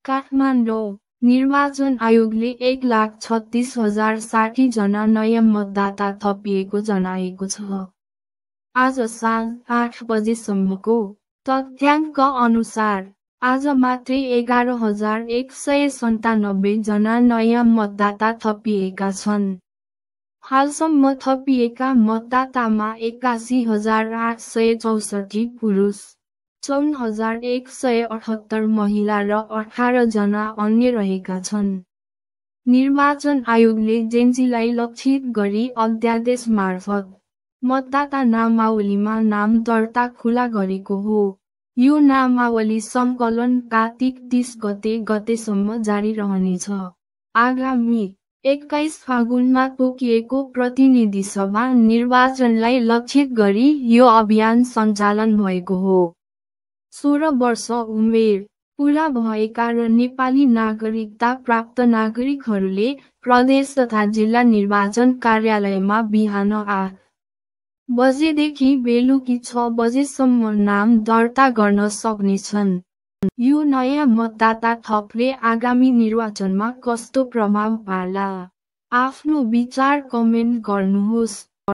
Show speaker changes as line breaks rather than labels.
काठमाडौँ निर्वाचन आयोगले 1,36,060 जना नयाँ मतदाता थपिएको जनाएको छ। आज साँझ 8 बजेसम्मको तथ्याङ्क अनुसार आज मात्रै 11,197 जना नयाँ मतदाता थपिएका छन्। हालसम्म थपिएका मतदातामा 81,864 पुरुष, 54,178 महिला र 18 जना अन्य रहेका छन्। निर्वाचन आयोगले जेन्जीलाई लक्षित गरी अध्यादेश मार्फत मतदाता नामावलीमा नाम दर्ता खुला गरेको हो। यो नामावली सङ्कलन कार्तिक 30 गतेसम्म जारी रहनेछ। आगामी 21 फागुनमा तोकिएको प्रतिनिधि सभा निर्वाचनलाई लक्षित गरी यो अभियान सञ्चालन भएको हो। 16 वर्ष उमेर पूरा भएका र नेपाली नागरिकता प्राप्त नागरिकहरूले प्रदेश तथा जिल्ला निर्वाचन कार्यालयमा बिहान 8 बजेदेखि बेलुकी 6 बजेसम्म नाम दर्ता गर्न सक्नेछन्। यो नयाँ मतदाता थपले आगामी निर्वाचनमा कस्तो प्रभाव पार्ला? आफ्नो विचार कमेन्ट गर्नुहोस्।